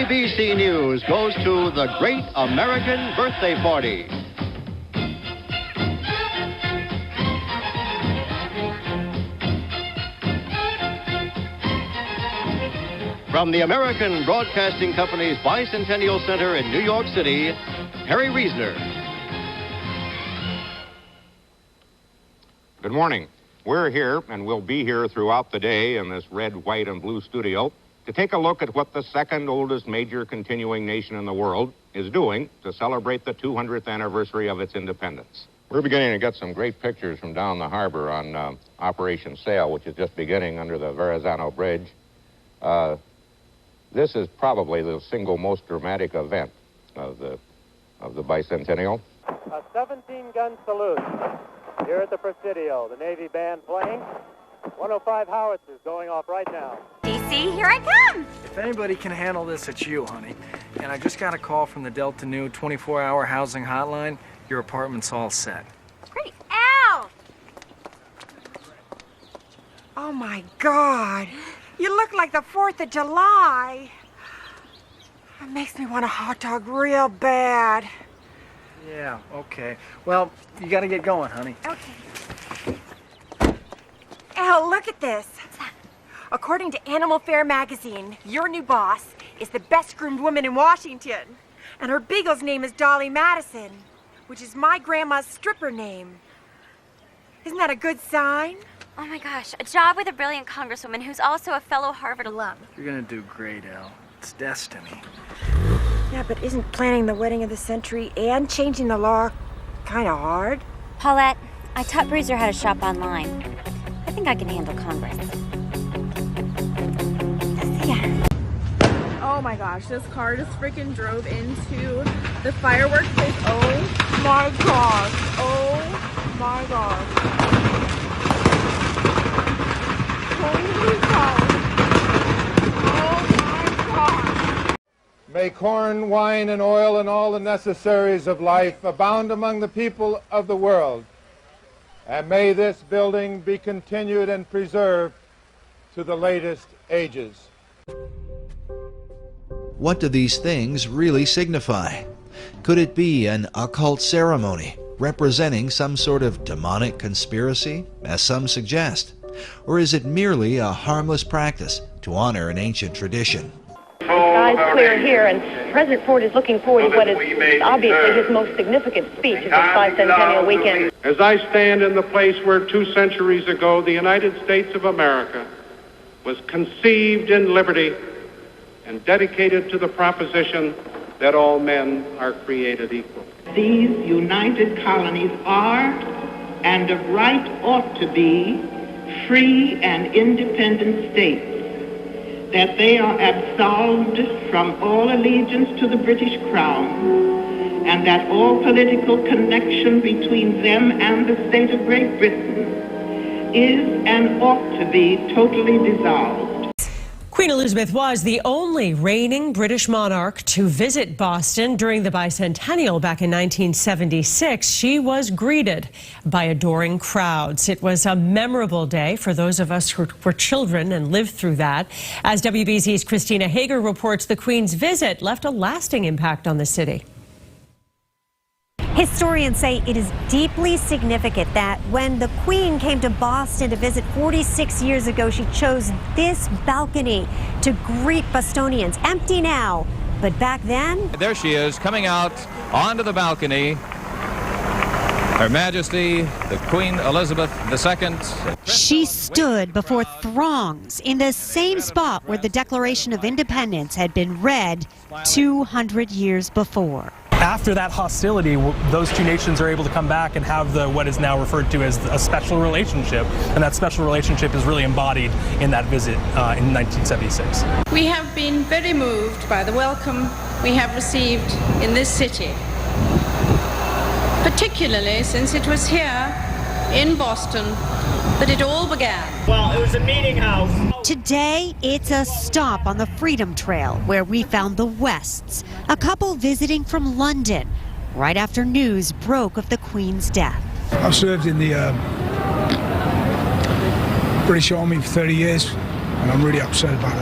ABC News goes to the Great American Birthday Party. From the American Broadcasting Company's Bicentennial Center in New York City, Harry Reisner. Good morning. We're here, and we'll be here throughout the day in this red, white, and blue studio to take a look at what the second oldest major continuing nation in the world is doing to celebrate the 200th anniversary of its independence. We're beginning to get some great pictures from down the harbor on Operation Sail, which is just beginning under the Verrazano Bridge. This is probably the single most dramatic event of the bicentennial. A 17-gun salute here at the Presidio. The Navy band playing. 105 howitzers going off right now. DC, here I come! If anybody can handle this, it's you, honey. And I just got a call from the Delta New 24-hour housing hotline. Your apartment's all set. Great. Ow! Oh, my God. You look like the 4th of July. It makes me want a hot dog real bad. Yeah, okay. Well, you gotta get going, honey. Okay. Elle, look at this. According to Animal Fair magazine, your new boss is the best-groomed woman in Washington. And her beagle's name is Dolly Madison, which is my grandma's stripper name. Isn't that a good sign? Oh my gosh, a job with a brilliant congresswoman who's also a fellow Harvard alum. You're gonna do great, Elle. It's destiny. Yeah, but isn't planning the wedding of the century and changing the law kind of hard? Paulette, I taught Bruiser how to shop online. I think I can handle Congress. Yeah. Oh my gosh, this car just freaking drove into the fireworks place. Oh my gosh. Oh my gosh. Holy cow. Oh my gosh. May corn, wine, and oil, and all the necessaries of life abound among the people of the world. And may this building be continued and preserved to the latest ages. What do these things really signify? Could it be an occult ceremony representing some sort of demonic conspiracy, as some suggest? Or is it merely a harmless practice to honor an ancient tradition? The sky's clear here, and President Ford is looking forward to what is obviously his most significant speech of this bicentennial weekend. As I stand in the place where 2 centuries ago the United States of America was conceived in liberty and dedicated to the proposition that all men are created equal. These united colonies are, and of right ought to be, free and independent states, that they are absolved from all allegiance to the British Crown, and that all political connection between them and the state of Great Britain is and ought to be totally dissolved. Queen Elizabeth was the only reigning British monarch to visit Boston during the bicentennial back in 1976. She was greeted by adoring crowds. It was a memorable day for those of us who were children and lived through that. As WBZ's Christina Hager reports, the Queen's visit left a lasting impact on the city. Historians say it is deeply significant that when the Queen came to Boston to visit 46 years ago, she chose this balcony to greet Bostonians. Empty now, but back then... There she is, coming out onto the balcony. Her Majesty, the Queen Elizabeth II. She stood before throngs in the same spot where the Declaration of Independence had been read 200 years before. After that hostility, those two nations are able to come back and have what is now referred to as a special relationship, and that special relationship is really embodied in that visit in 1976. We have been very moved by the welcome we have received in this city, particularly since it was here in Boston that it all began. Well, it was a meeting house. Today, it's a stop on the Freedom Trail where we found the Wests, a couple visiting from London, right after news broke of the Queen's death. I've served in the British Army for 30 years. and I'm really upset about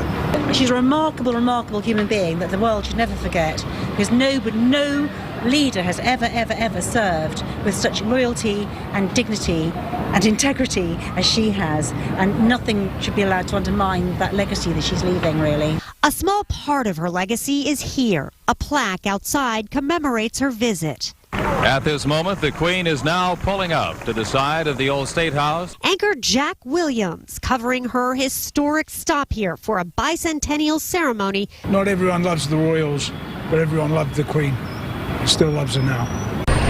it. She's a remarkable, remarkable human being that the world should never forget, because no leader has ever served with such loyalty and dignity and integrity as she has, and nothing should be allowed to undermine that legacy that she's leaving, really. A small part of her legacy is here. A plaque outside commemorates her visit. At this moment, the Queen is now pulling up to the side of the old State House. Anchor Jack Williams covering her historic stop here for a bicentennial ceremony. Not everyone loves the royals, but everyone loved the Queen. Still loves her now.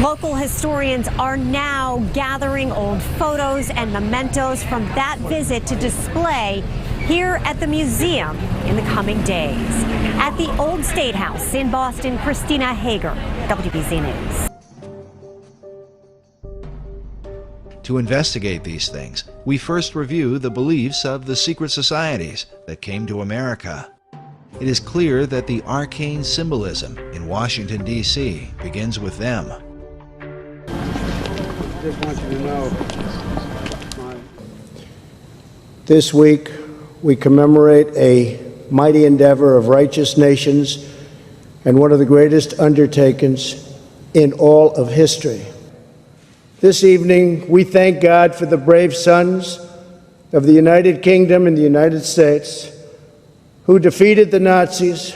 Local historians are now gathering old photos and mementos from that visit to display here at the museum in the coming days. At the Old State House in Boston, Christina Hager, WBZ News. To investigate these things, we first review the beliefs of the secret societies that came to America. It is clear that the arcane symbolism in Washington, D.C. begins with them. Just want you to know. This week, we commemorate a mighty endeavor of righteous nations and one of the greatest undertakings in all of history. This evening, we thank God for the brave sons of the United Kingdom and the United States who defeated the Nazis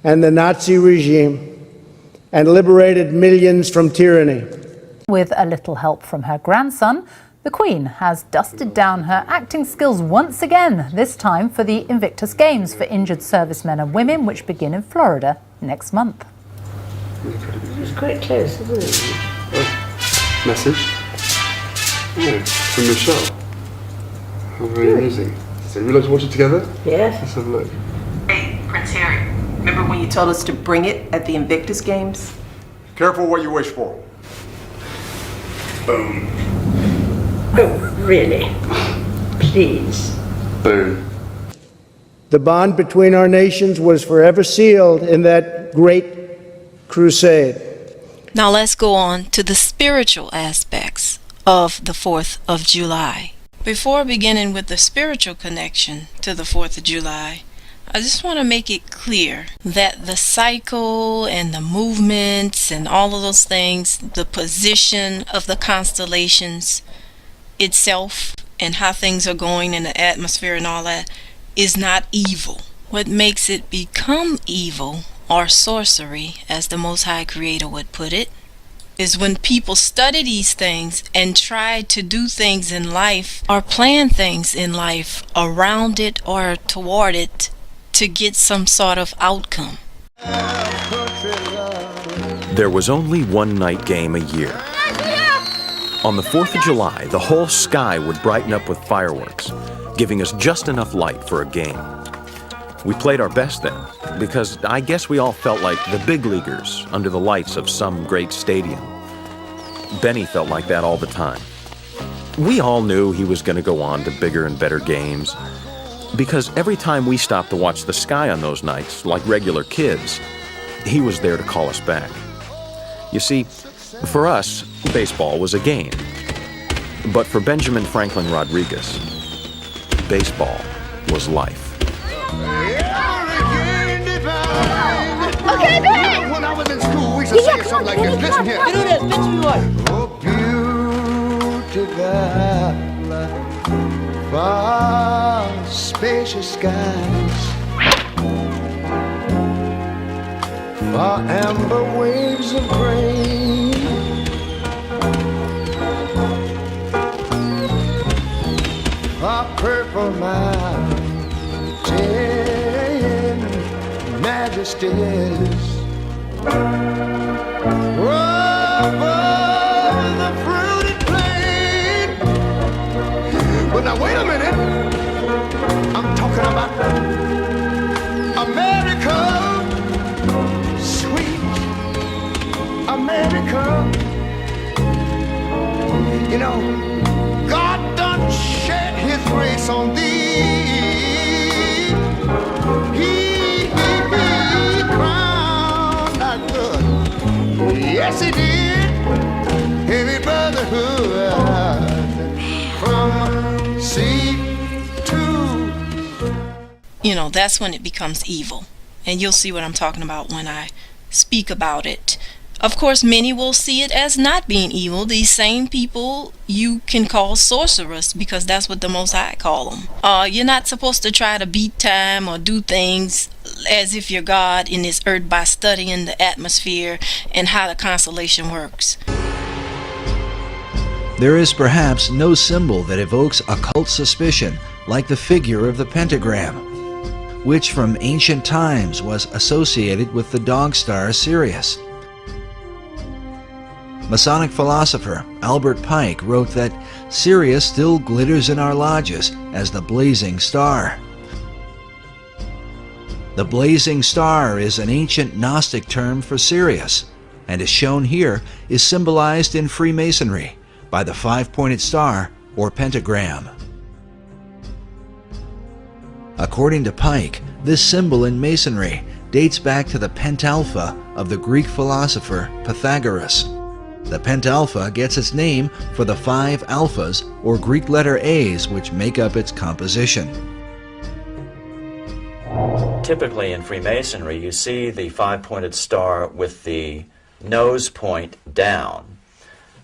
and the Nazi regime and liberated millions from tyranny. With a little help from her grandson, the Queen has dusted down her acting skills once again, this time for the Invictus Games for injured servicemen and women, which begin in Florida next month. It's quite close, isn't it? Message? Yeah, from Michelle. How very amusing. So we like to watch it together? Yes. Let's have a look. Hey, Prince Harry, remember when you told us to bring it at the Invictus Games? Careful what you wish for. Boom. Oh, really? Please. Boom. The bond between our nations was forever sealed in that great crusade. Now let's go on to the spiritual aspects of the 4th of July. Before beginning with the spiritual connection to the 4th of July, I just want to make it clear that the cycle and the movements and all of those things, the position of the constellations itself and how things are going in the atmosphere and all that is not evil. What makes it become evil, or sorcery, as the Most High Creator would put it, is when people study these things and try to do things in life or plan things in life around it or toward it to get some sort of outcome. There was only one night game a year. On the 4th of July, the whole sky would brighten up with fireworks, giving us just enough light for a game. We played our best then, because I guess we all felt like the big leaguers under the lights of some great stadium. Benny felt like that all the time. We all knew he was going to go on to bigger and better games, because every time we stopped to watch the sky on those nights, like regular kids, he was there to call us back. You see, for us, baseball was a game. But for Benjamin Franklin Rodriguez, baseball was life. Okay, Ben! When I was in school, we used to say something like this. Listen here. Do this, bitch, you what? Oh, beautiful, far spacious skies, far amber waves of grain, far purple mountain majesties. Over the fruited plain. But now wait a minute. I'm talking about America, sweet America. You know, God done shed his grace on thee. He crowned our good. Yes, he did. Heavy brotherhood from sea to that's when it becomes evil. And you'll see what I'm talking about when I speak about it. Of course, many will see it as not being evil. These same people you can call sorcerers, because that's what the Most High call them. You're not supposed to try to beat time or do things as if you're God in this earth by studying the atmosphere and how the constellation works. There is perhaps no symbol that evokes occult suspicion like the figure of the pentagram, which from ancient times was associated with the dog star Sirius. Masonic philosopher Albert Pike wrote that Sirius still glitters in our lodges as the blazing star. The blazing star is an ancient Gnostic term for Sirius, and as shown here is symbolized in Freemasonry by the five-pointed star or pentagram. According to Pike, this symbol in Masonry dates back to the pentalpha of the Greek philosopher Pythagoras. The pentalpha gets its name for the 5 alphas or Greek letter A's which make up its composition. Typically in Freemasonry you see the five-pointed star with the nose point down.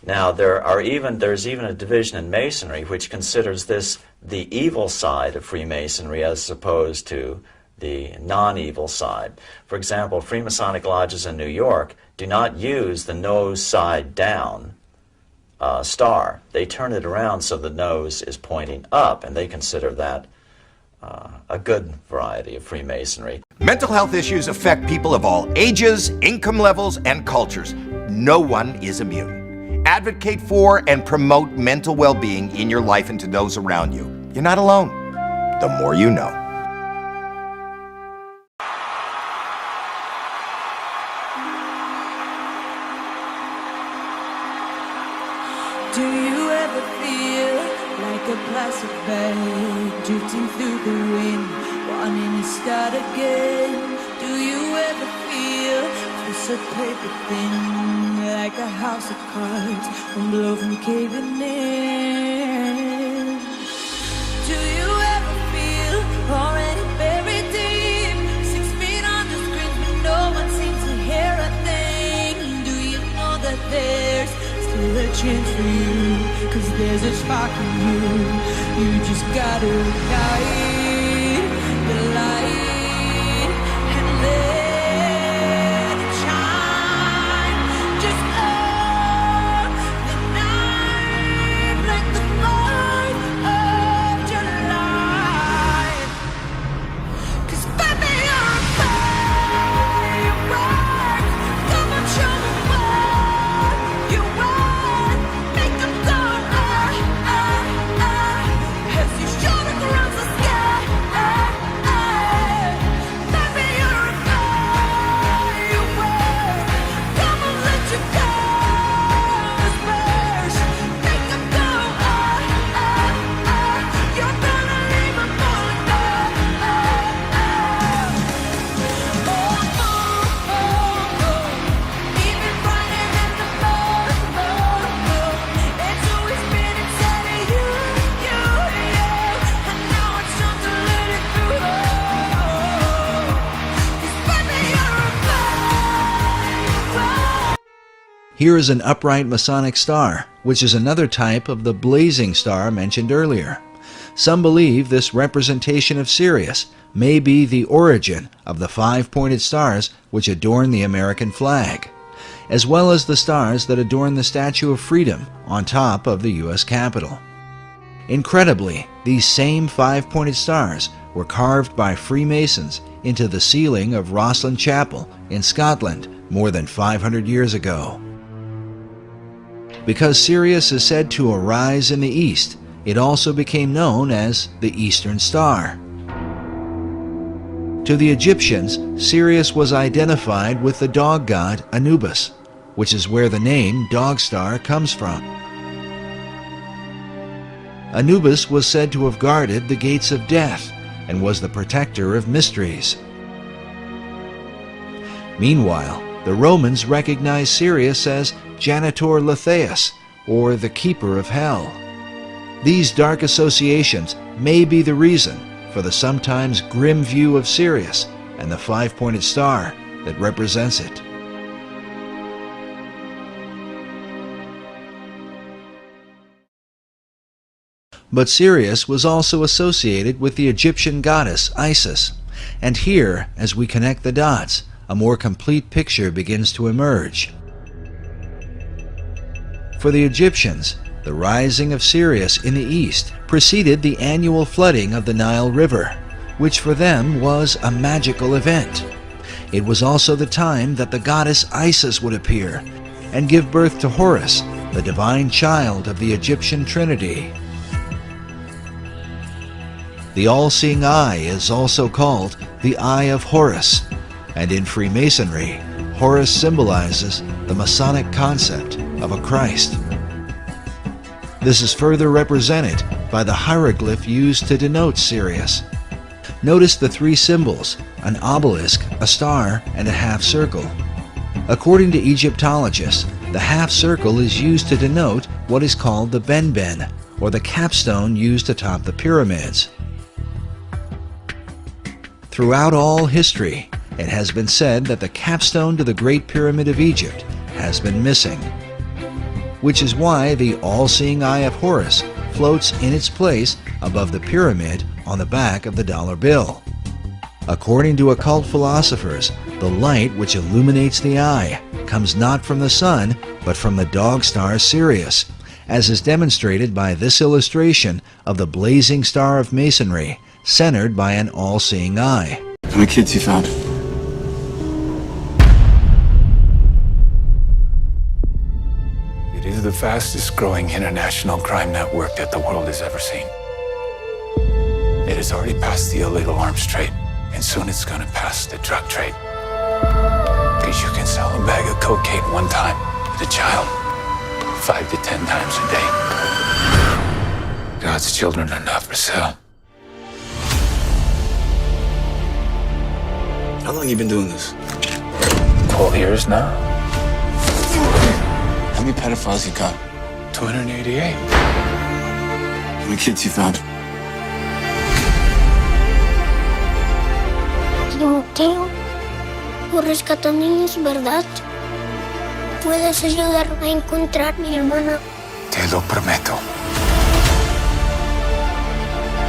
Now there's even a division in Masonry which considers this the evil side of Freemasonry as opposed to the non-evil side. For example, Freemasonic lodges in New York do not use the nose side down star. They turn it around so the nose is pointing up, and they consider that a good variety of Freemasonry. Mental health issues affect people of all ages, income levels, and cultures. No one is immune. Advocate for and promote mental well-being in your life and to those around you. You're not alone. The more you know. Do you ever feel like a plastic bag drifting through the wind, wanting to start again? Do you ever feel just a paper thin, like a house of cards, one blow from caving in? Do you ever feel already buried deep, 6 feet under screens, but no one seems to hear a thing? Do you know that there's still a chance for you, 'cause there's a spark in you. You just gotta ignite the light and let it shine. Just love the night like the 4th of July. 'Cause baby, you're a firework. Come on, show me what you want. Make them go, as you shoot across the sky. Baby, you're a firework. Come on, let your colors burst. Make them go, you're gonna leave them falling down. Even brighter than the moon. It's always been inside of you, and now it's time to let it through. 'Cause baby, you're a firework. Here is an upright Masonic star, which is another type of the blazing star mentioned earlier. Some believe this representation of Sirius may be the origin of the five-pointed stars which adorn the American flag, as well as the stars that adorn the Statue of Freedom on top of the U.S. Capitol. Incredibly, these same five-pointed stars were carved by Freemasons into the ceiling of Rosslyn Chapel in Scotland more than 500 years ago. Because Sirius is said to arise in the east, it also became known as the Eastern Star. To the Egyptians, Sirius was identified with the dog god Anubis, which is where the name Dog Star comes from. Anubis was said to have guarded the gates of death and was the protector of mysteries. Meanwhile, the Romans recognized Sirius as Janitor Letheus, or the Keeper of Hell. These dark associations may be the reason for the sometimes grim view of Sirius and the five-pointed star that represents it. But Sirius was also associated with the Egyptian goddess Isis, and here, as we connect the dots, a more complete picture begins to emerge. For the Egyptians, the rising of Sirius in the east preceded the annual flooding of the Nile River, which for them was a magical event. It was also the time that the goddess Isis would appear and give birth to Horus, the divine child of the Egyptian Trinity. The all-seeing eye is also called the Eye of Horus, and in Freemasonry, Horus symbolizes the Masonic concept of a Christ. This is further represented by the hieroglyph used to denote Sirius. Notice the three symbols, an obelisk, a star, and a half circle. According to Egyptologists, the half circle is used to denote what is called the benben, or the capstone used atop the pyramids. Throughout all history, it has been said that the capstone to the Great Pyramid of Egypt has been missing, which is why the all-seeing eye of Horus floats in its place above the pyramid on the back of the dollar bill. According to occult philosophers, the light which illuminates the eye comes not from the sun, but from the dog star Sirius, as is demonstrated by this illustration of the blazing star of Masonry, centered by an all-seeing eye. How many kids you found? It is the fastest growing international crime network that the world has ever seen. It has already passed the illegal arms trade, and soon it's going to pass the drug trade. Because you can sell a bag of cocaine one time with a child 5 to 10 times a day. God's children are not for sale. How long you been doing this? 12 years now. How many pedophiles you got? 288. How many kids you found? Timoteo, tú rescatas niños, ¿verdad? ¿Puedes ayudarme a encontrar a mi hermana? Te lo prometo.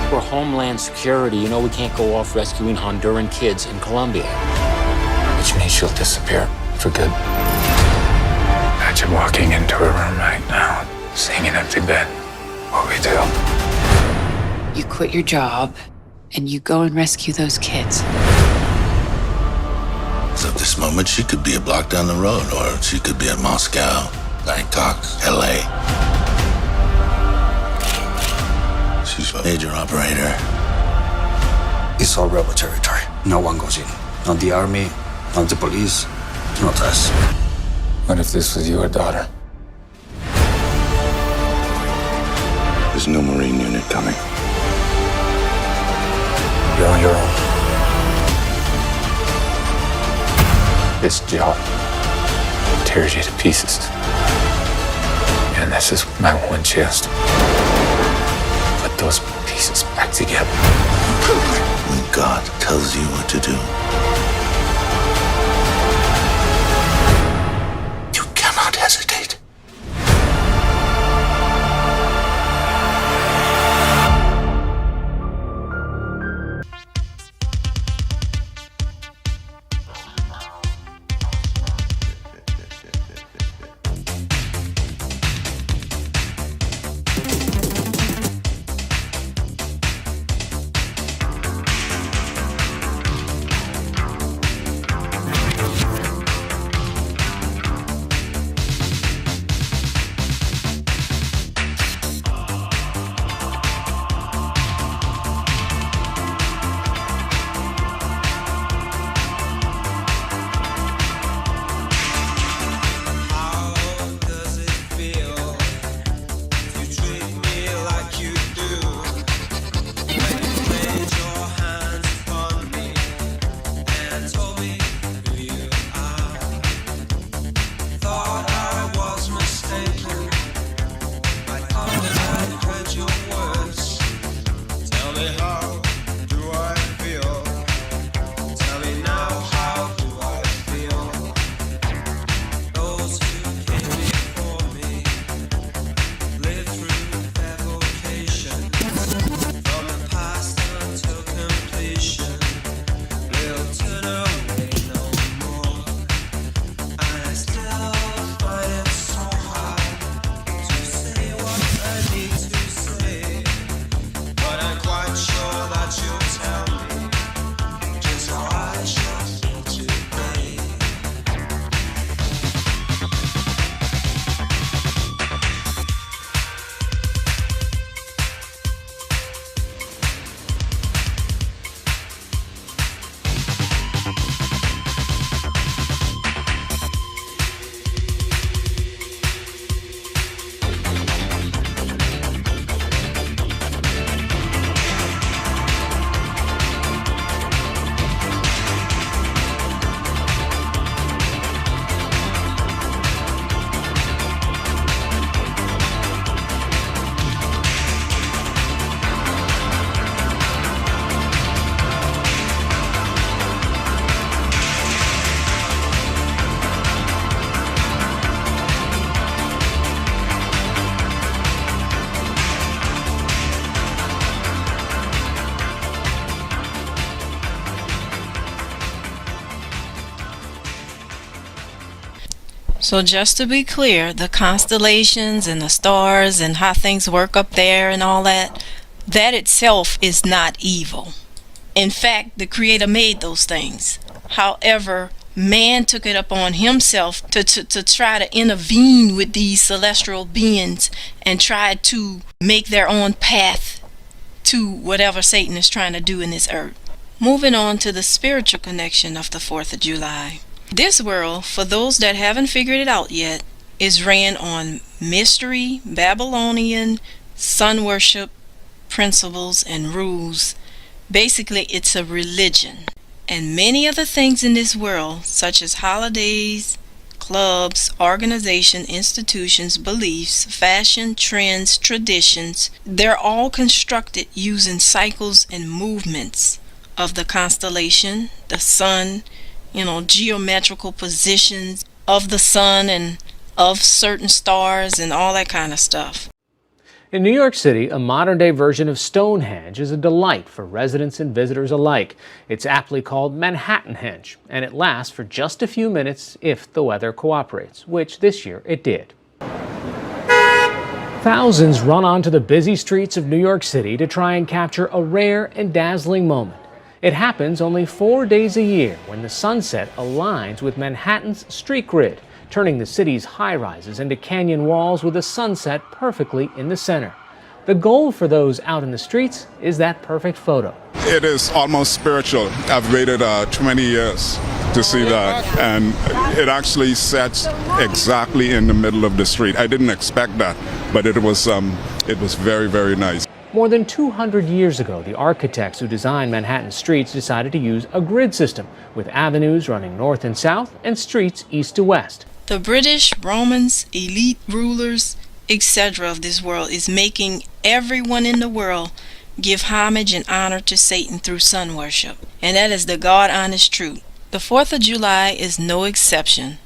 For Homeland Security, you know we can't go off rescuing Honduran kids in Colombia. Which means she'll disappear for good. Imagine walking into her room right now, seeing an empty bed. What we do? You quit your job, and you go and rescue those kids. So at this moment, she could be a block down the road, or she could be in Moscow, Bangkok, LA. She's a major operator. It's all rebel territory. No one goes in. Not the army, not the police, not us. What if this was your daughter? There's no Marine unit coming. You're on your own. This job tears you to pieces. And this is my one chance to put those pieces back together. When God tells you what to do, you cannot hesitate. So just to be clear, the constellations and the stars and how things work up there and all that, that itself is not evil. In fact, the Creator made those things. However, man took it upon himself to try to intervene with these celestial beings and try to make their own path to whatever Satan is trying to do in this earth. Moving on to the spiritual connection of the 4th of July. This world, for those that haven't figured it out yet, is ran on mystery, Babylonian, sun worship, principles, and rules. Basically, it's a religion. And many other things in this world, such as holidays, clubs, organizations, institutions, beliefs, fashion, trends, traditions, they're all constructed using cycles and movements of the constellation, the sun, geometrical positions of the sun and of certain stars and all that kind of stuff. In New York City, a modern-day version of Stonehenge is a delight for residents and visitors alike. It's aptly called Manhattanhenge, and it lasts for just a few minutes if the weather cooperates, which this year it did. Thousands run onto the busy streets of New York City to try and capture a rare and dazzling moment. It happens only 4 days a year when the sunset aligns with Manhattan's street grid, turning the city's high-rises into canyon walls with the sunset perfectly in the center. The goal for those out in the streets is that perfect photo. It is almost spiritual. I've waited 20 years to see that, and it actually sets exactly in the middle of the street. I didn't expect that, but it was very, very nice. More than 200 years ago, the architects who designed Manhattan streets decided to use a grid system with avenues running north and south and streets east to west. The British, Romans, elite rulers, etc. of this world is making everyone in the world give homage and honor to Satan through sun worship. And that is the God-honest truth. The 4th of July is no exception.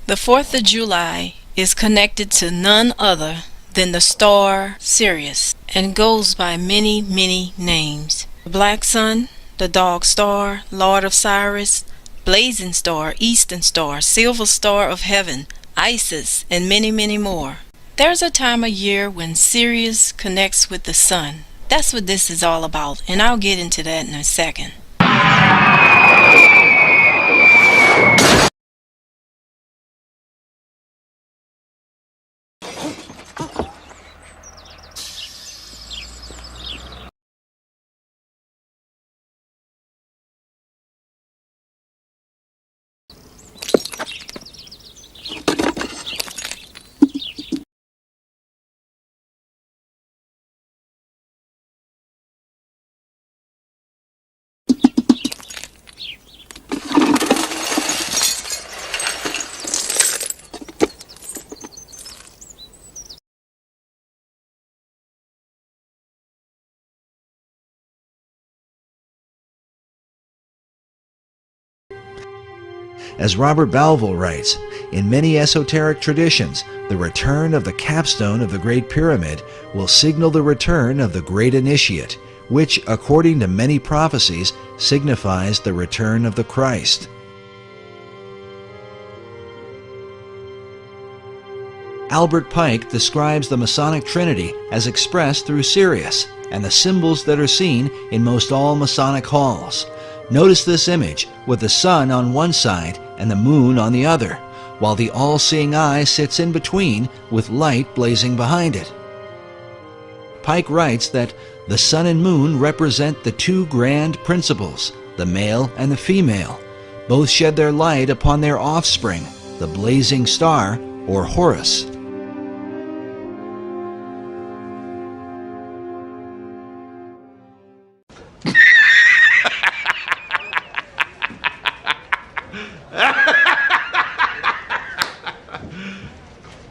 The 4th of July is connected to none other than the star Sirius and goes by many, many names. The Black Sun, the Dog Star, Lord of Cyrus, Blazing Star, Eastern Star, Silver Star of Heaven, Isis, and many, many more. There's a time of year when Sirius connects with the sun. That's what this is all about, and I'll get into that in a second. As Robert Balville writes, in many esoteric traditions, the return of the capstone of the Great Pyramid will signal the return of the Great Initiate, which, according to many prophecies, signifies the return of the Christ. Albert Pike describes the Masonic Trinity as expressed through Sirius and the symbols that are seen in most all Masonic halls. Notice this image with the sun on one side and the moon on the other, while the all-seeing eye sits in between with light blazing behind it. Pike writes that the sun and moon represent the two grand principles, the male and the female. Both shed their light upon their offspring, the blazing star, or Horus.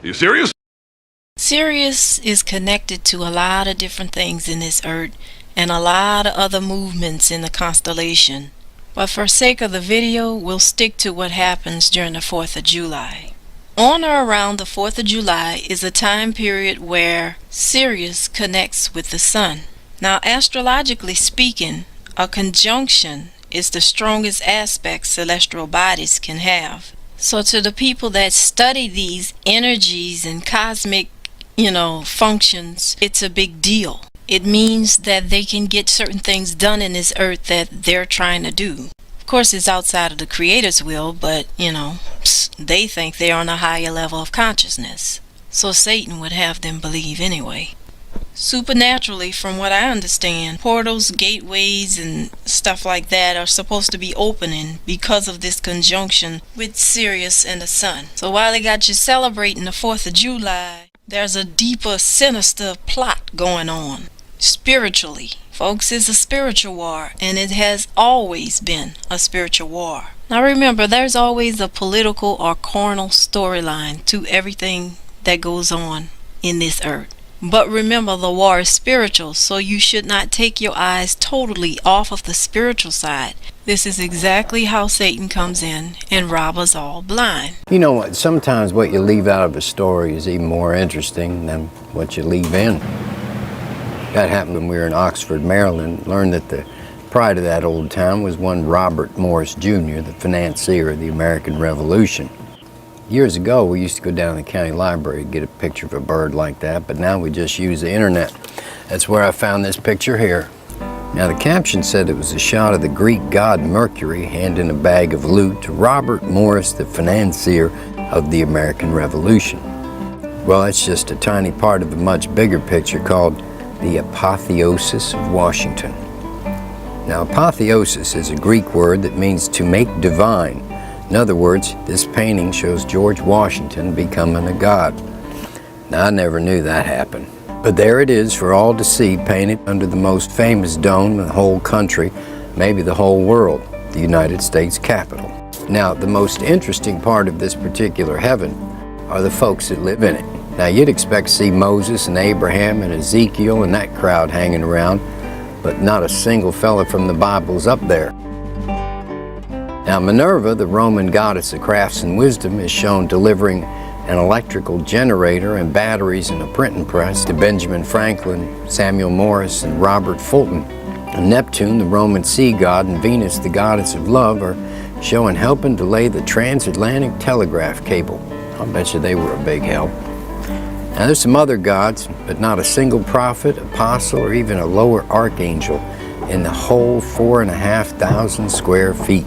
You serious? Sirius is connected to a lot of different things in this earth and a lot of other movements in the constellation. But for sake of the video, we'll stick to what happens during the 4th of July. On or around the 4th of July is a time period where Sirius connects with the sun. Now, astrologically speaking, a conjunction is the strongest aspect celestial bodies can have. So to the people that study these energies and cosmic, functions, it's a big deal. It means that they can get certain things done in this earth that they're trying to do. Of course, it's outside of the Creator's will, but, they think they're on a higher level of consciousness. So Satan would have them believe anyway. Supernaturally, from what I understand, portals, gateways, and stuff like that are supposed to be opening because of this conjunction with Sirius and the Sun. So while they got you celebrating the 4th of July, there's a deeper, sinister plot going on. Spiritually. Folks, it's a spiritual war, and it has always been a spiritual war. Now remember, there's always a political or carnal storyline to everything that goes on in this earth. But remember, the war is spiritual, so you should not take your eyes totally off of the spiritual side. This is exactly how Satan comes in and robs us all blind. You know what? Sometimes what you leave out of a story is even more interesting than what you leave in. That happened when we were in Oxford, Maryland. Learned that the pride of that old town was one Robert Morris Jr., the financier of the American Revolution. Years ago, we used to go down to the county library to get a picture of a bird like that, but now we just use the internet. That's where I found this picture here. Now, the caption said it was a shot of the Greek god Mercury handing a bag of loot to Robert Morris, the financier of the American Revolution. Well, that's just a tiny part of a much bigger picture called the Apotheosis of Washington. Now, apotheosis is a Greek word that means to make divine. In other words, this painting shows George Washington becoming a god. Now, I never knew that happened. But there it is for all to see, painted under the most famous dome in the whole country, maybe the whole world, the United States Capitol. Now, the most interesting part of this particular heaven are the folks that live in it. Now, you'd expect to see Moses and Abraham and Ezekiel and that crowd hanging around, but not a single fella from the Bible's up there. Now, Minerva, the Roman goddess of crafts and wisdom, is shown delivering an electrical generator and batteries and a printing press to Benjamin Franklin, Samuel Morse, and Robert Fulton. And Neptune, the Roman sea god, and Venus, the goddess of love, are shown helping to lay the transatlantic telegraph cable. I'll bet you they were a big help. Now, there's some other gods, but not a single prophet, apostle, or even a lower archangel in the whole 4,500 square feet.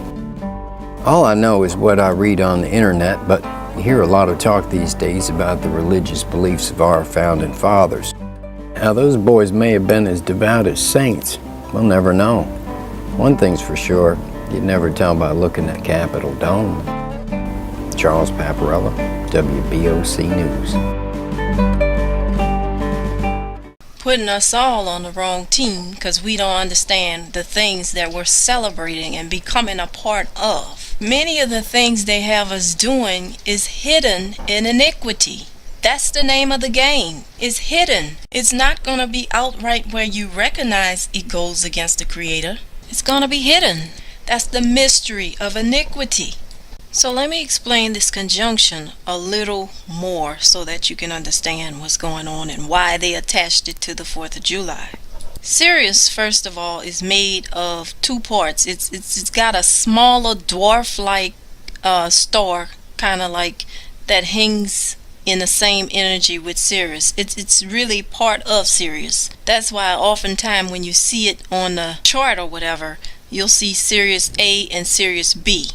All I know is what I read on the internet, but you hear a lot of talk these days about the religious beliefs of our founding fathers. Now, those boys may have been as devout as saints. We'll never know. One thing's for sure, you'd never tell by looking at Capitol Dome. Charles Paparella, WBOC News. Putting us all on the wrong team because we don't understand the things that we're celebrating and becoming a part of. Many of the things they have us doing is hidden in iniquity. That's the name of the game. It's hidden. It's not going to be outright where you recognize it goes against the Creator. It's going to be hidden. That's the mystery of iniquity. So let me explain this conjunction a little more so that you can understand what's going on and why they attached it to the 4th of July. Sirius, first of all, is made of two parts. It's got a smaller dwarf-like star, kind of like that hangs in the same energy with Sirius. It's really part of Sirius. That's why oftentimes when you see it on the chart or whatever, you'll see Sirius A and Sirius B.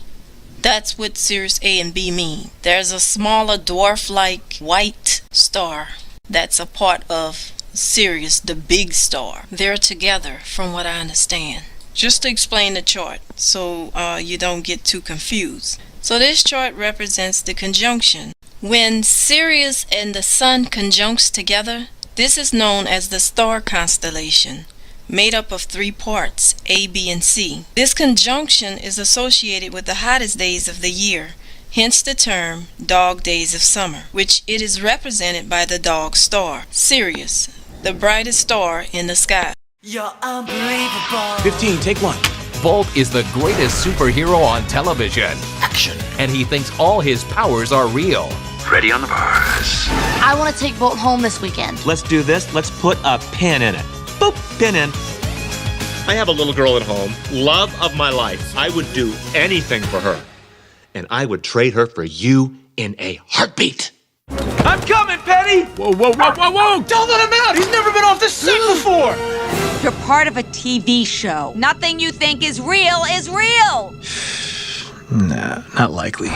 That's what Sirius A and B mean. There's a smaller dwarf-like white star that's a part of Sirius, the big star. They're together from what I understand. Just to explain the chart so you don't get too confused. So this chart represents the conjunction. When Sirius and the Sun conjuncts together, this is known as the star constellation, made up of three parts, A, B, and C. This conjunction is associated with the hottest days of the year, hence the term dog days of summer, which it is represented by the dog star, Sirius, the brightest star in the sky. You're unbelievable. 15, take one. Bolt is the greatest superhero on television. Action. And he thinks all his powers are real. Ready on the bars. I want to take Bolt home this weekend. Let's do this. Let's put a pin in it. Boop, pin in. I have a little girl at home, love of my life. I would do anything for her. and I would trade her for you in a heartbeat. I'm coming, Penny! Whoa, whoa, whoa, whoa, whoa! Don't let him out! He's never been off the set before! You're part of a TV show. Nothing you think is real is real. Nah, not likely.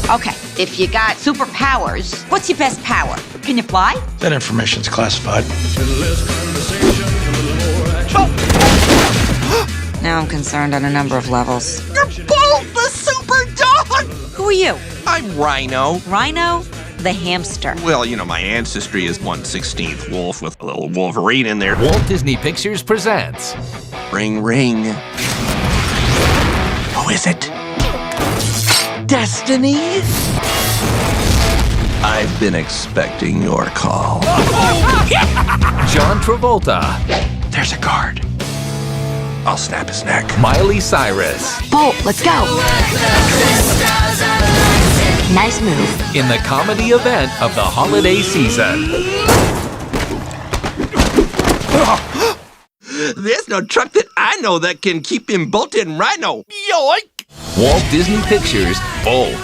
Okay, if you got superpowers, what's your best power? Can you fly? That information's classified. Now I'm concerned on a number of levels. You're both the super dog! Who are you? I'm Rhino. Rhino? The hamster. Well, you know, my ancestry is 1/16 wolf with a little Wolverine in there. Walt Disney Pictures presents Ring, ring. Who is it? Destiny? I've been expecting your call. John Travolta. There's a guard. I'll snap his neck. Miley Cyrus. Bolt, let's go. Nice move. In the comedy event of the holiday season. There's no truck that I know that can keep him bolted and Rhino. Yoink! Walt Disney Pictures Bolt.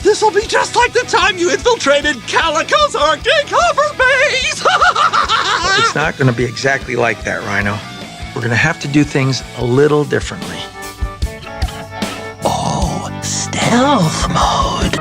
This'll be just like the time you infiltrated Calico's Arctic hover base! It's not gonna be exactly like that, Rhino. We're gonna have to do things a little differently. Oh, stealth mode.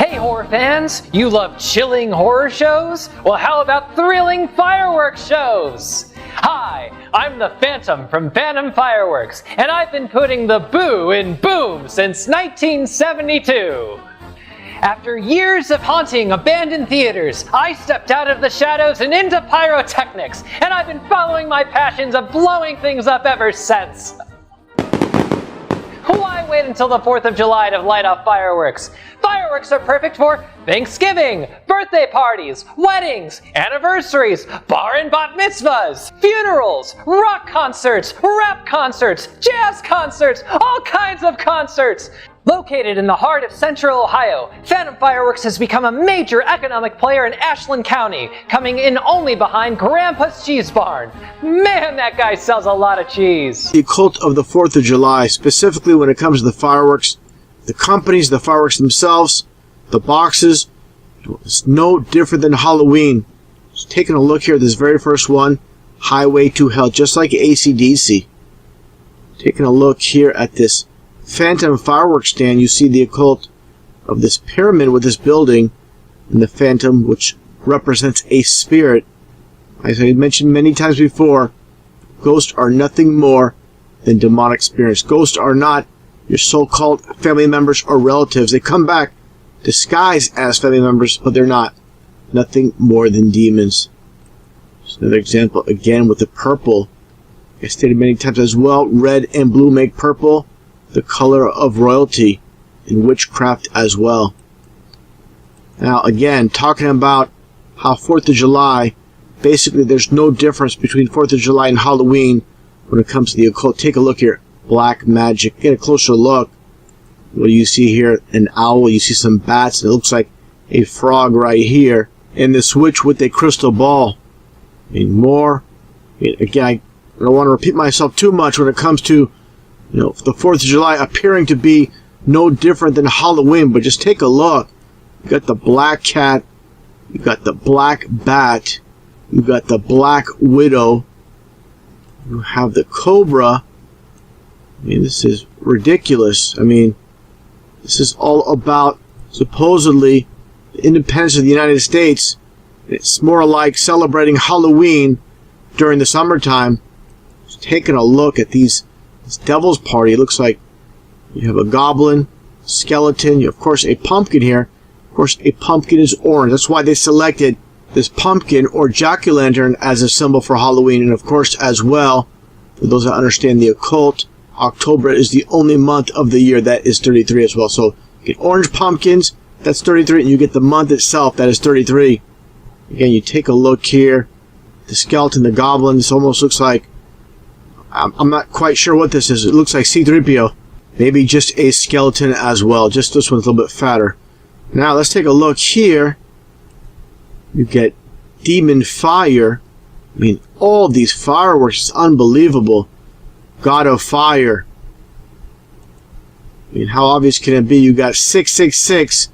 Hey, horror fans! You love chilling horror shows? Well, how about thrilling fireworks shows? Hi, I'm the Phantom from Phantom Fireworks, and I've been putting the boo in boom since 1972. After years of haunting abandoned theaters, I stepped out of the shadows and into pyrotechnics, and I've been following my passions of blowing things up ever since. Why wait until the 4th of July to light off fireworks? Fireworks are perfect for Thanksgiving, birthday parties, weddings, anniversaries, bar and bat mitzvahs, funerals, rock concerts, rap concerts, jazz concerts, all kinds of concerts. Located in the heart of Central Ohio, Phantom Fireworks has become a major economic player in Ashland County, coming in only behind Grandpa's Cheese Barn. Man, that guy sells a lot of cheese. The cult of the 4th of July, specifically when it comes to the fireworks, the companies, the fireworks themselves, the boxes, it's no different than Halloween. Just taking a look here at this very first one, Highway to Hell, just like AC/DC. Taking a look here at this Phantom fireworks stand, you see the occult of this pyramid with this building, and the Phantom, which represents a spirit. As I mentioned many times before, ghosts are nothing more than demonic spirits. Ghosts are not your so-called family members or relatives. They come back disguised as family members, but they're not. Nothing more than demons. Just another example again with the purple. I stated many times as well, red and blue make purple the color of royalty in witchcraft as well. Now again, talking about how 4th of July, basically there's no difference between 4th of July and Halloween when it comes to the occult. Take a look here. Black magic. Get a closer look. What do you see here? An owl. You see some bats. And it looks like a frog right here. And this witch with a crystal ball. Again, I don't want to repeat myself too much when it comes to the 4th of July appearing to be no different than Halloween, but just take a look. You got the black cat, you got the black bat, you got the black widow, you have the cobra. This is ridiculous. This is all about supposedly the independence of the United States. It's more like celebrating Halloween during the summertime. Just taking a look at this devil's party. It looks like you have a goblin, skeleton, of course a pumpkin here. Of course a pumpkin is orange. That's why they selected this pumpkin or jack-o'-lantern as a symbol for Halloween. And of course as well, for those that understand the occult, October is the only month of the year that is 33 as well. So you get orange pumpkins, that's 33, and you get the month itself, that is 33. Again, you take a look here, the skeleton, the goblin, this almost looks like, I'm not quite sure what this is. It looks like C-3PO. Maybe just a skeleton as well. Just this one's a little bit fatter. Now let's take a look here. You get demon fire. I mean, all these fireworks is unbelievable. God of Fire. I mean, how obvious can it be? You got 666,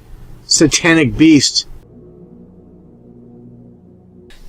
Satanic Beast.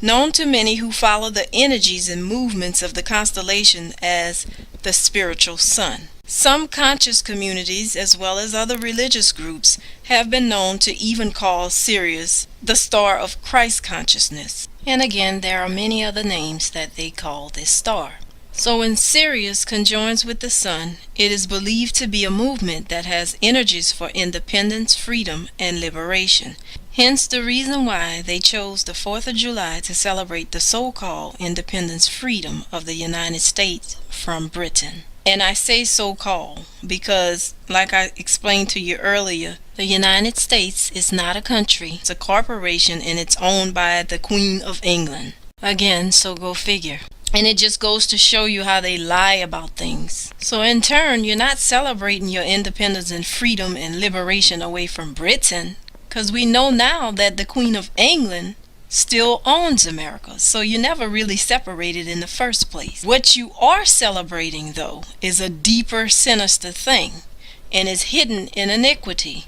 Known to many who follow the energies and movements of the constellation as the spiritual sun. Some conscious communities, as well as other religious groups, have been known to even call Sirius the star of Christ consciousness. And again, there are many other names that they call this star. So when Sirius conjoins with the sun, it is believed to be a movement that has energies for independence, freedom, and liberation. Hence the reason why they chose the 4th of July to celebrate the so-called independence freedom of the United States from Britain. And I say so-called because, like I explained to you earlier, the United States is not a country. It's a corporation and it's owned by the Queen of England. Again, so go figure. And it just goes to show you how they lie about things. So in turn, you're not celebrating your independence and freedom and liberation away from Britain, because we know now that the Queen of England still owns America. So you never really separated in the first place. What you are celebrating, though, is a deeper, sinister thing, and is hidden in iniquity.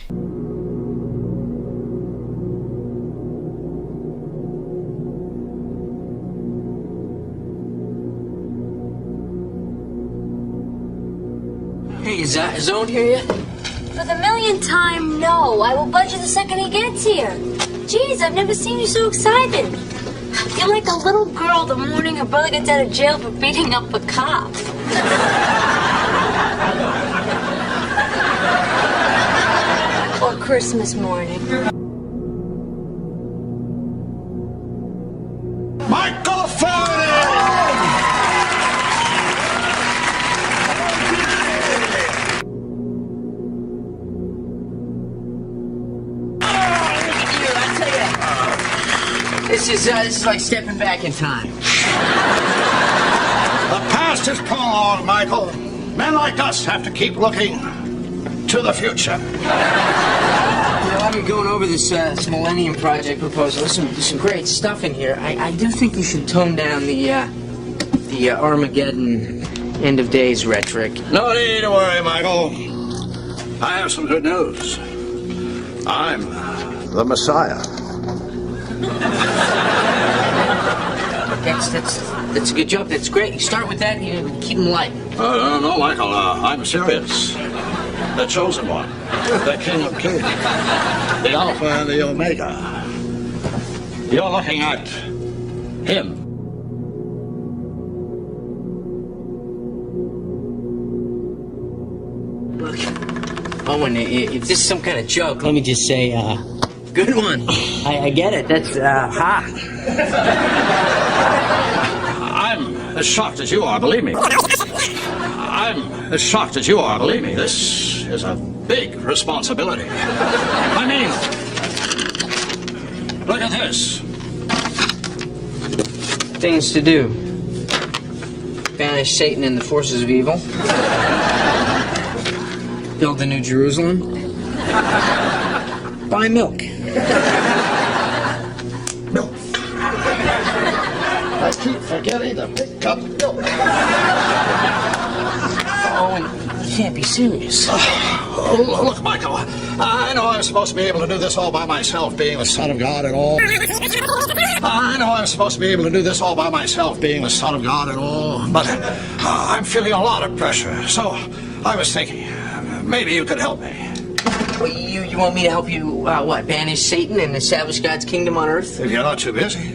Hey, is Zone here yet? For the millionth time, no. I will budge you the second he gets here. Jeez, I've never seen you so excited. You're like a little girl the morning her brother gets out of jail for beating up a cop. Or Christmas morning. Michael Faraday! This is like stepping back in time. The past is prologue, Michael. Men like us have to keep looking to the future. I've been going over this Millennium Project proposal. There's some great stuff in here. I do think you should tone down the Armageddon end of days rhetoric. No need to worry, Michael. I have some good news. I'm the Messiah. That's a good joke. That's great. You start with that, you keep them light. No, Michael. I'm serious. The chosen one. The King of Kings. The Alpha and the Omega. You're looking at him. Look, Owen, if this is some kind of joke, let me just say, good one. I get it. That's, ha. I'm as shocked as you are, believe me. I'm as shocked as you are, believe me. This is a big responsibility. I mean, look at this. Things to do. Banish Satan and the forces of evil. Build the New Jerusalem. Buy milk. Milk. I keep forgetting to pick up milk. Owen, you can't be serious. Look, Michael, I know I'm supposed to be able to do this all by myself, being the Son of God and all. I know I'm supposed to be able to do this all by myself, being the Son of God and all, but I'm feeling a lot of pressure, so I was thinking, maybe you could help me. You want me to help you, banish Satan and establish God's kingdom on earth? If you're not too busy.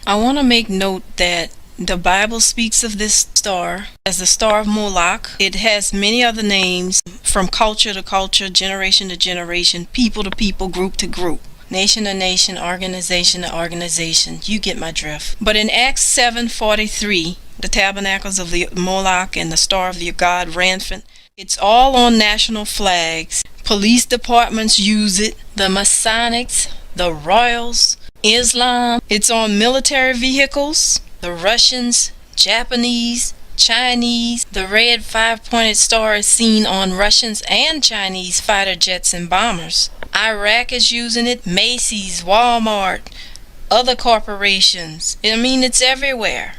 I want to make note that the Bible speaks of this star as the Star of Moloch. It has many other names from culture to culture, generation to generation, people to people, group to group, nation to nation, organization to organization. You get my drift. But in Acts 7:43, the tabernacles of the Moloch and the Star of your God rampant, it's all on national flags. Police departments use it, the Masonics, the Royals, Islam. It's on military vehicles, the Russians, Japanese, Chinese. The red five-pointed star is seen on Russians and Chinese fighter jets and bombers. Iraq is using it, Macy's, Walmart, other corporations. I mean, it's everywhere.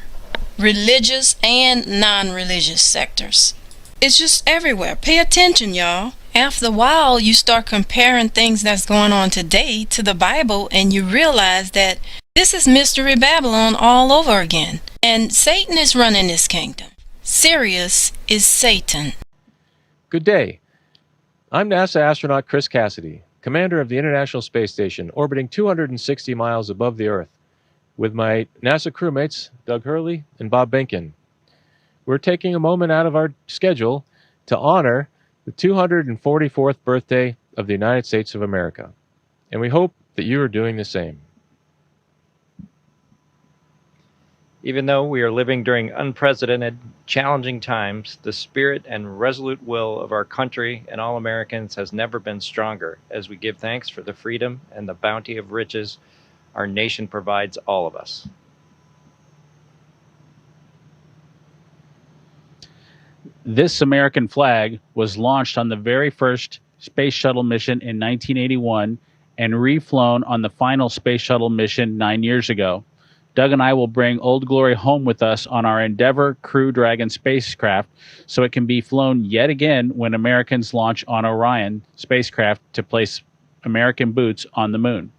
Religious and non-religious sectors. It's just everywhere. Pay attention, y'all. After a while, you start comparing things that's going on today to the Bible, and you realize that this is Mystery Babylon all over again. And Satan is running this kingdom. Sirius is Satan. Good day. I'm NASA astronaut Chris Cassidy, commander of the International Space Station, orbiting 260 miles above the Earth, with my NASA crewmates, Doug Hurley and Bob Behnken. We're taking a moment out of our schedule to honor the 244th birthday of the United States of America, and we hope that you are doing the same. Even though we are living during unprecedented, challenging times, the spirit and resolute will of our country and all Americans has never been stronger as we give thanks for the freedom and the bounty of riches our nation provides all of us. This American flag was launched on the very first space shuttle mission in 1981 and reflown on the final space shuttle mission 9 years ago. Doug and I will bring Old Glory home with us on our Endeavour Crew Dragon spacecraft so it can be flown yet again when Americans launch on Orion spacecraft to place American boots on the moon.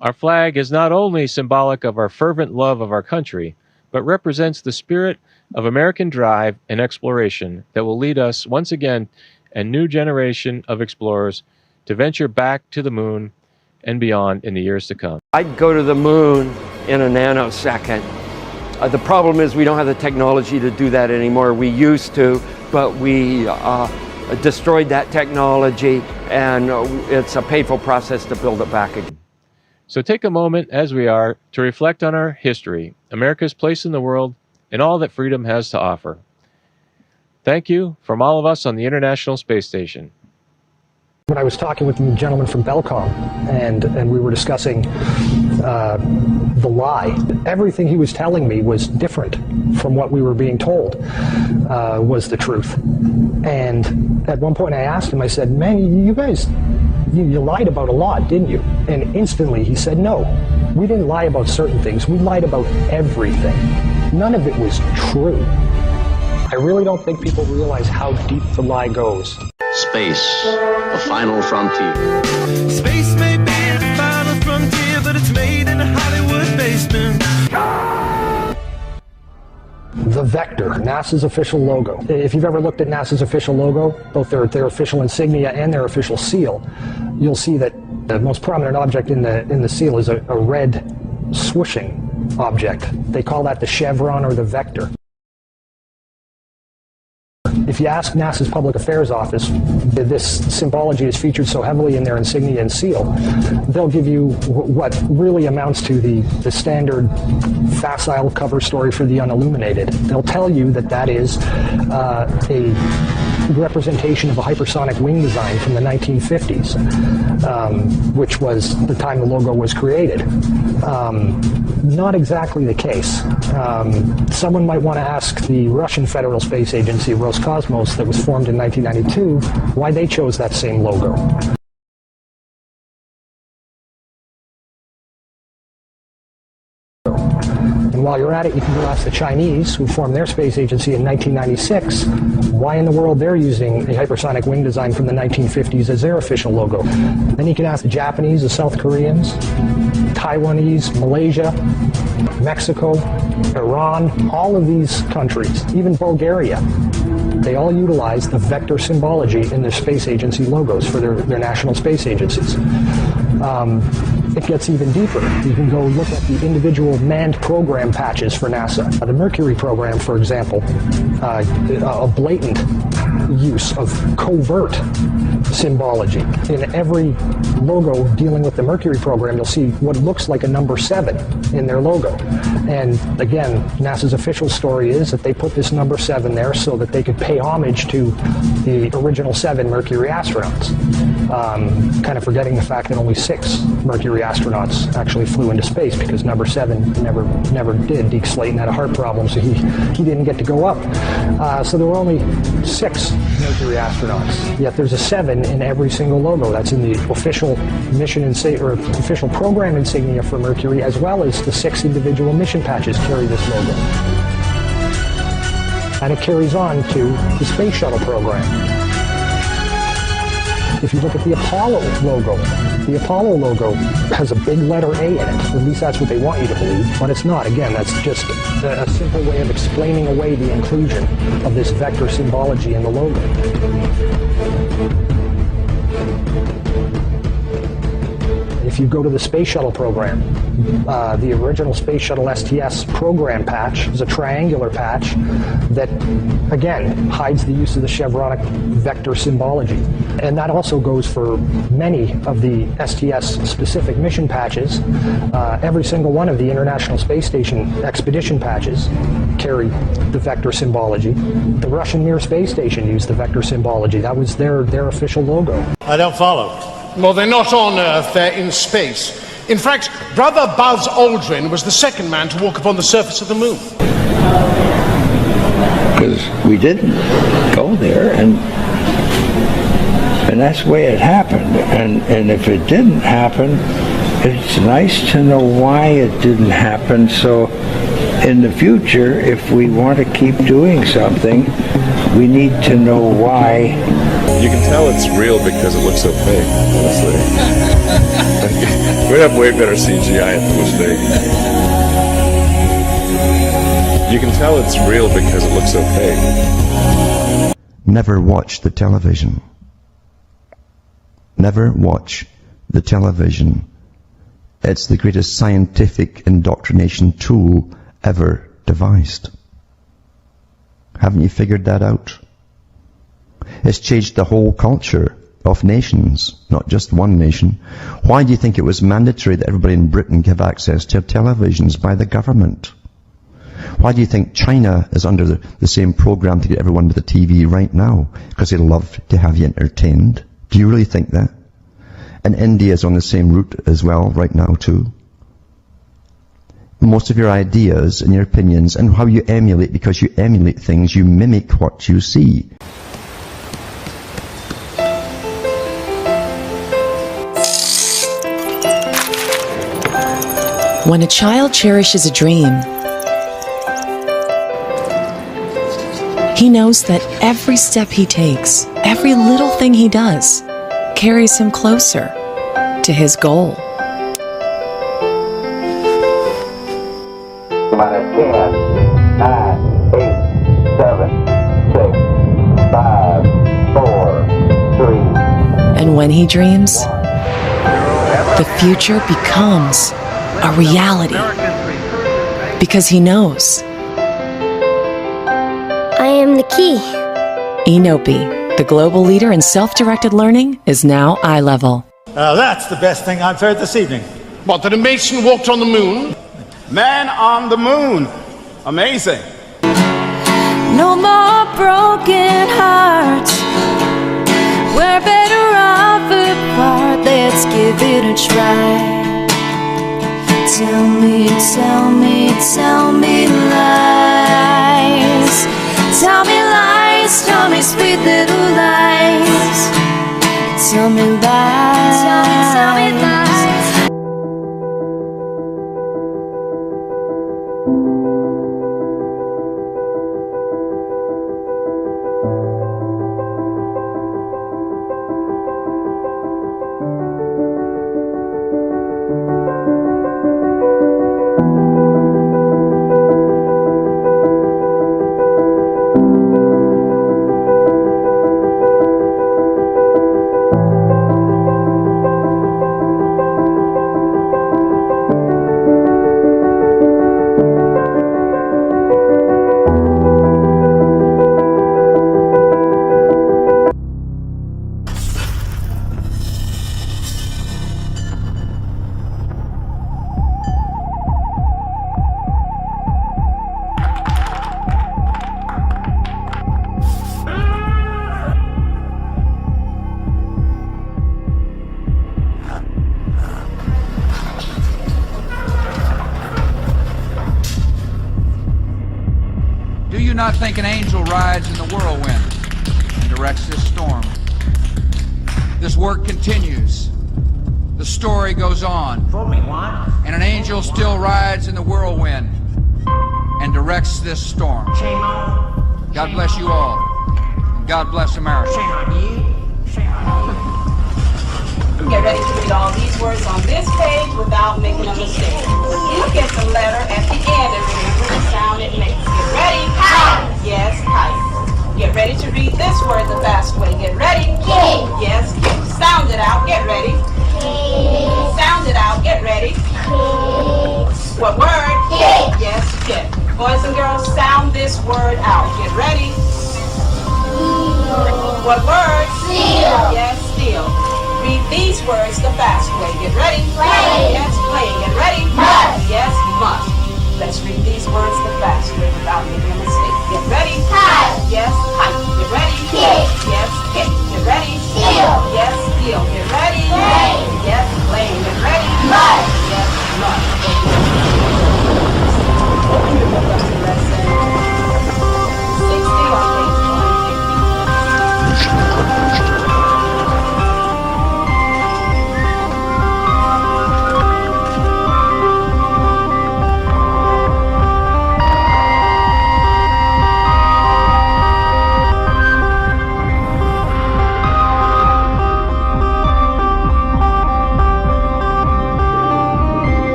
Our flag is not only symbolic of our fervent love of our country, but represents the spirit of American drive and exploration that will lead us once again, a new generation of explorers, to venture back to the moon and beyond in the years to come. I'd go to the moon in a nanosecond. The problem is we don't have the technology to do that anymore. We used to, but we destroyed that technology, and it's a painful process to build it back again. So take a moment, as we are, to reflect on our history, America's place in the world, and all that freedom has to offer. Thank you from all of us on the International Space Station. When I was talking with the gentleman from Belcom, and we were discussing the lie, everything he was telling me was different from what we were being told was the truth. And at one point I asked him, I said, man, you guys, you lied about a lot, didn't you? And instantly he said, no, we didn't lie about certain things. We lied about everything. None of it was true. I really don't think people realize how deep the lie goes. Space, the final frontier. Space may be the final frontier, but it's made in a Hollywood basement. The Vector, NASA's official logo. If you've ever looked at NASA's official logo, both their official insignia and their official seal, you'll see that the most prominent object in the seal is a red swooshing object. They call that the chevron or the vector. If you ask NASA's Public Affairs Office, this symbology is featured so heavily in their insignia and seal, they'll give you what really amounts to the standard facile cover story for the unilluminated. They'll tell you that that is a representation of a hypersonic wing design from the 1950s, which was the time the logo was created. Not exactly the case. Someone might want to ask the Russian Federal Space Agency, Roscosmos, that was formed in 1992, why they chose that same logo. And while you're at it, you can go ask the Chinese, who formed their space agency in 1996, why in the world they're using a hypersonic wing design from the 1950s as their official logo. Then you can ask the Japanese, the South Koreans, Taiwanese, Malaysia, Mexico, Iran, all of these countries, even Bulgaria. They all utilize the vector symbology in their space agency logos for their national space agencies. It gets even deeper. You can go look at the individual manned program patches for NASA. The Mercury program, for example, a blatant use of covert symbology. In every logo dealing with the Mercury program, you'll see what looks like a number 7 in their logo. And again, NASA's official story is that they put this number 7 there so that they could pay homage to the original 7 Mercury astronauts. kind of forgetting the fact that only 6 Mercury astronauts actually flew into space, because number 7 never did. Deke Slayton had a heart problem, so he didn't get to go up. So there were only 6 Mercury astronauts. Yet there's a 7 in every single logo. That's in the official mission or official program insignia for Mercury, as well as the 6 individual mission patches carry this logo. And it carries on to the Space Shuttle program. If you look at the Apollo logo has a big letter A in it. At least that's what they want you to believe, but it's not. Again, that's just a simple way of explaining away the inclusion of this vector symbology in the logo. If you go to the Space Shuttle program, the original Space Shuttle STS program patch is a triangular patch that, again, hides the use of the chevronic vector symbology. And that also goes for many of the STS-specific mission patches. Every single one of the International Space Station expedition patches carry the vector symbology. The Russian Mir space station used the vector symbology. That was their official logo. I don't follow. Well, they're not on Earth, they're in space. In fact, Brother Buzz Aldrin was the second man to walk upon the surface of the moon. Because we didn't go there, and that's the way it happened. And if it didn't happen, it's nice to know why it didn't happen, so in the future, if we want to keep doing something, we need to know why. You can tell it's real because it looks so fake, honestly. We'd have way better CGI if it was fake. You can tell it's real because it looks so fake. Never watch the television. Never watch the television. It's the greatest scientific indoctrination tool ever devised. Haven't you figured that out? It's changed the whole culture of nations, not just one nation. Why do you think it was mandatory that everybody in Britain give access to televisions by the government? Why do you think China is under the same program to get everyone to the TV right now? Because they love to have you entertained. Do you really think that? And India is on the same route as well right now too. Most of your ideas and your opinions and how you emulate, because you emulate things, you mimic what you see. When a child cherishes a dream, he knows that every step he takes, every little thing he does, carries him closer to his goal. 10, 9, 8, 7, 6, 5, 4, 3. And when he dreams, the future becomes a reality. Because he knows. I am the key. Enopi, the global leader in self-directed learning, is now eye level. That's the best thing I've heard this evening. What, that a Mason walked on the moon? Man on the moon. Amazing. No more broken hearts. We're better off apart. Let's give it a try. Tell me, tell me, tell me lies. Tell me lies, tell me sweet little lies. Tell me lies, tell me lies. I think an angel rides in the whirlwind and directs this storm. This work continues. The story goes on. And an angel still rides in the whirlwind and directs this storm. God bless you all. And God bless America. Get ready to read all these words on this page without making a mistake. Look at the letter at the end and remember the sound it makes. Get ready. Kite. Yes, kite. Get ready to read this word the fast way. Get ready. Kid. Yes, kid. Sound it out. Get ready. Kid. Sound it out. Get ready. Kid. What word? Kid. Yes, kid. Boys and girls, sound this word out. Get ready. What word? Steal. Yes, steal. Read these words the fast way. Get ready. Play. Yes, play. Get ready. Must. Yes, must. Let's read these words the fast way without making a mistake. Get ready. Kite. Yes, kite. Get ready. Kick. Yes, kick. Get ready. Steal. Yes, steal. Get ready. Play. Yes, play. Get ready. Must. Yes, must. Open your book up to lesson 60 on page 150.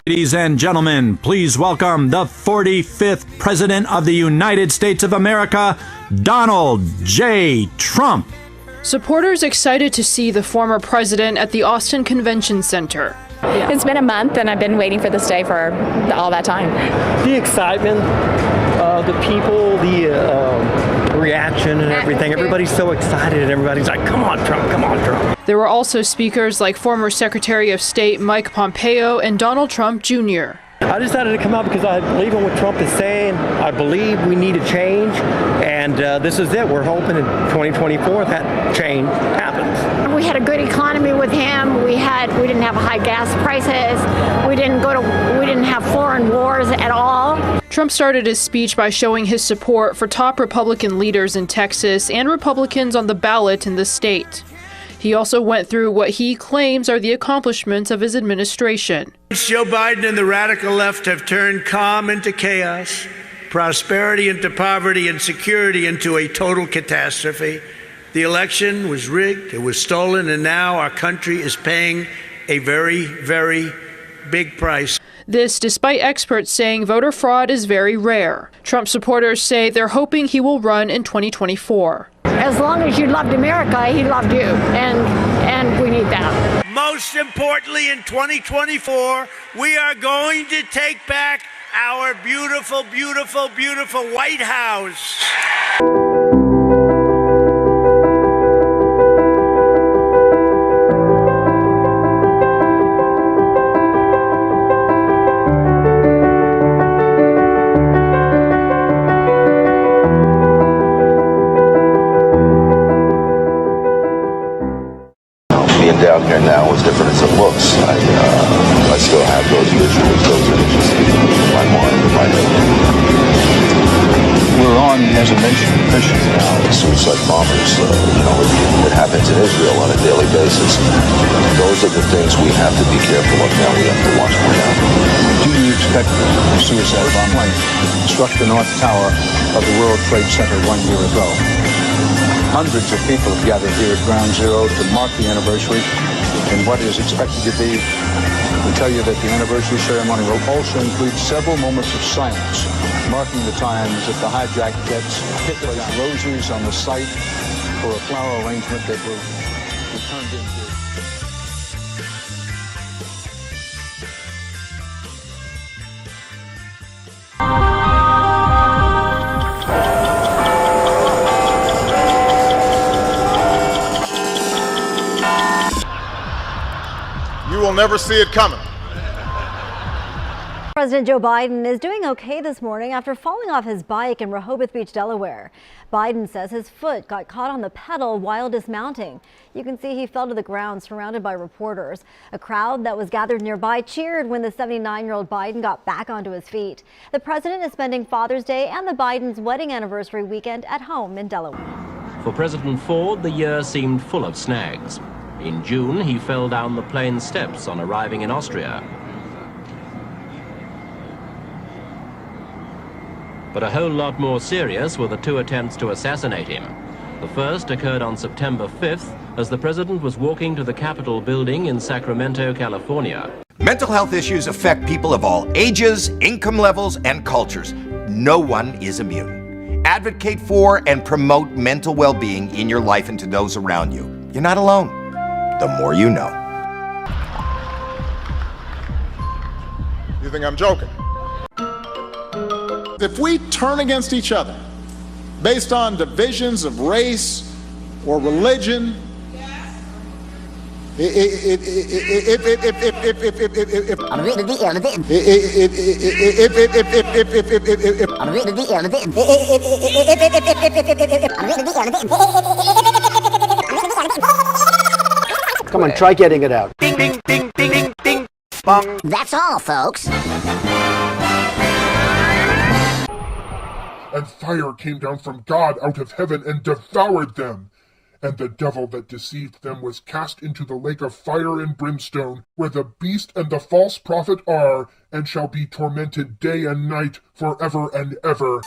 Ladies and gentlemen, please welcome the 45th President of the United States of America, Donald J. Trump. Supporters excited to see the former president at the Austin Convention Center. It's been a month and I've been waiting for this day for all that time. The excitement, the people, the reaction and everything. Everybody's so excited and everybody's like, come on, Trump, come on, Trump. There were also speakers like former Secretary of State Mike Pompeo and Donald Trump Jr. I decided to come out because I believe in what Trump is saying. I believe we need a change, and this is it. We're hoping in 2024 that change happens. We had a good economy with him. We didn't have high gas prices. We didn't have foreign wars at all. Trump started his speech by showing his support for top Republican leaders in Texas and Republicans on the ballot in the state. He also went through what he claims are the accomplishments of his administration. Joe Biden and the radical left have turned calm into chaos, prosperity into poverty, and security into a total catastrophe. The election was rigged, it was stolen, and now our country is paying a very, very big price. This despite experts saying voter fraud is very rare. Trump supporters say they're hoping he will run in 2024. As long as you loved America, he loved you, and we need that. Most importantly, in 2024, we are going to take back our beautiful, beautiful, beautiful White House. Down here now is different as it looks. I still have those visuals, those images in my mind, in my head. We're on, as a nation, mission now. Suicide bombers, it happens in Israel on a daily basis. Those are the things we have to be careful of now. We have to watch for now. Do you expect a suicide bomb struck the North Tower of the World Trade Center 1 year ago? Hundreds of people have gathered here at Ground Zero to mark the anniversary in what is expected to be, we tell you that the anniversary ceremony will also include several moments of silence, marking the times that the hijacked jets hit the roses on the site for a flower arrangement that will be turned into. You will never see it coming. President Joe Biden is doing okay this morning after falling off his bike in Rehoboth Beach, Delaware. Biden says his foot got caught on the pedal while dismounting. You can see he fell to the ground surrounded by reporters. A crowd that was gathered nearby cheered when the 79-year-old Biden got back onto his feet. The president is spending Father's Day and the Biden's wedding anniversary weekend at home in Delaware. For President Ford, the year seemed full of snags. In June, he fell down the plane steps on arriving in Austria. But a whole lot more serious were the two attempts to assassinate him. The first occurred on September 5th as the president was walking to the Capitol building in Sacramento, California. Mental health issues affect people of all ages, income levels, and cultures. No one is immune. Advocate for and promote mental well-being in your life and to those around you. You're not alone. The more you know. You think I'm joking? If we turn against each other based on divisions of race or religion, Come on, try getting it out. Ding, ding, ding, ding, ding, ding, bong. That's all, folks. And fire came down from God out of heaven and devoured them. And the devil that deceived them was cast into the lake of fire and brimstone, where the beast and the false prophet are, and shall be tormented day and night forever and ever.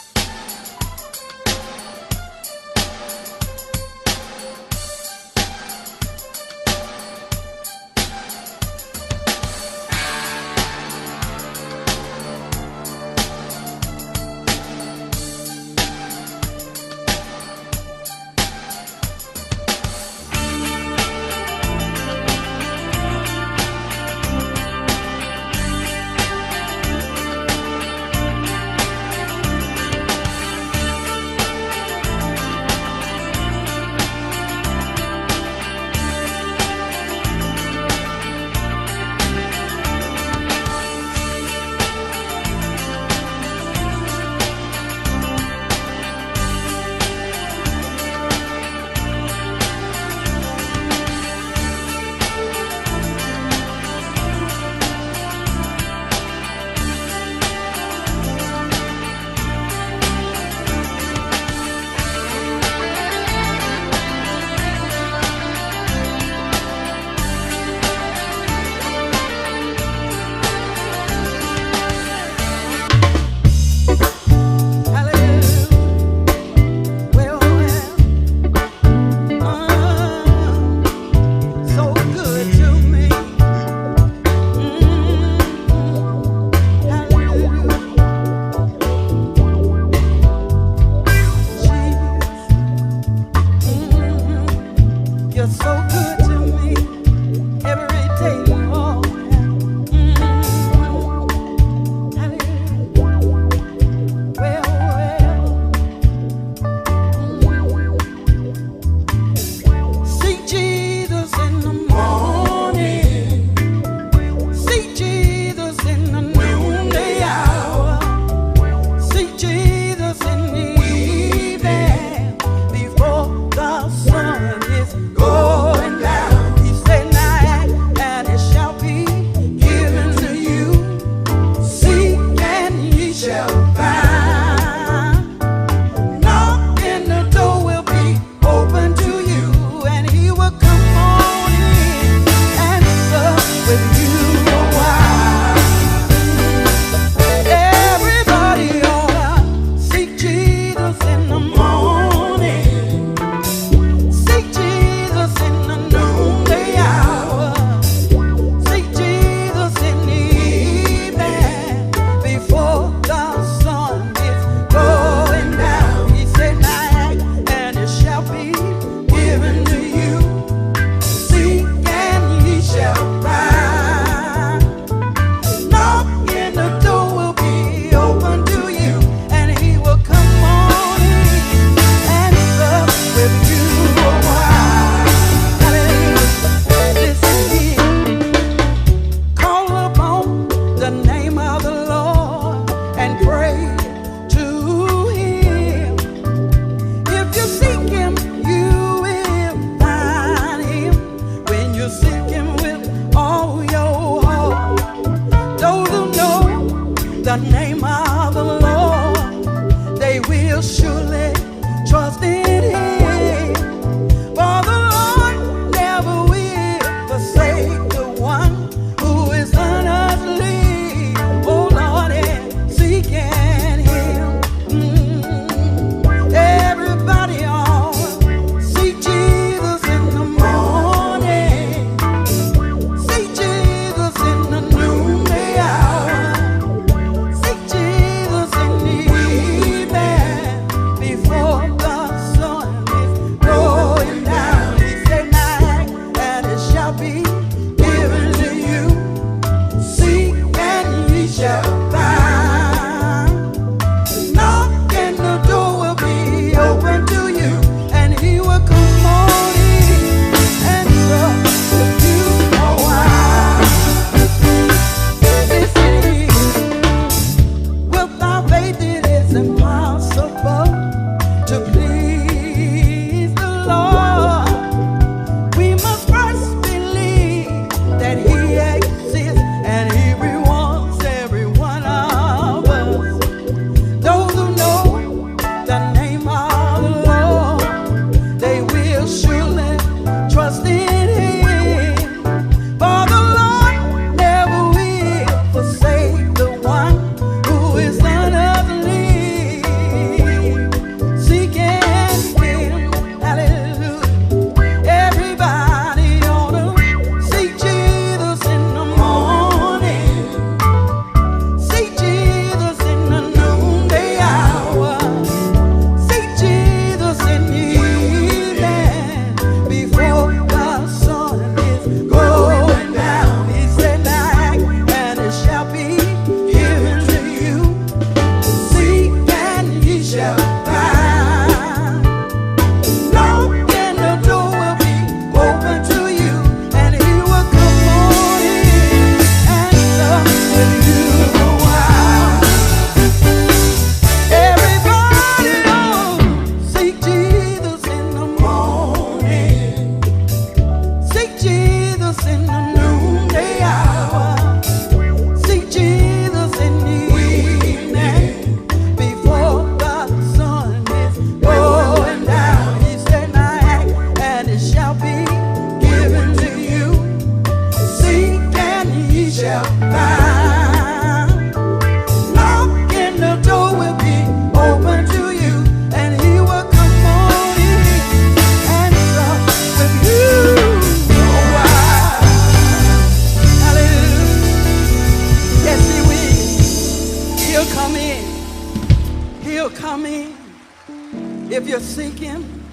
seek him,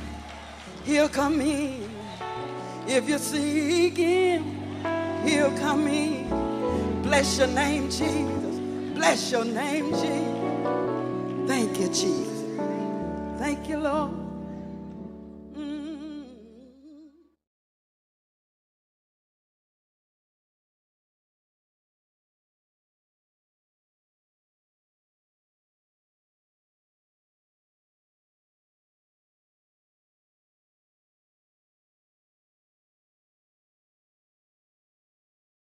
he'll come in. If you seek him, he'll come in. Bless your name, Jesus. Bless your name, Jesus. Thank you, Jesus. Thank you, Lord.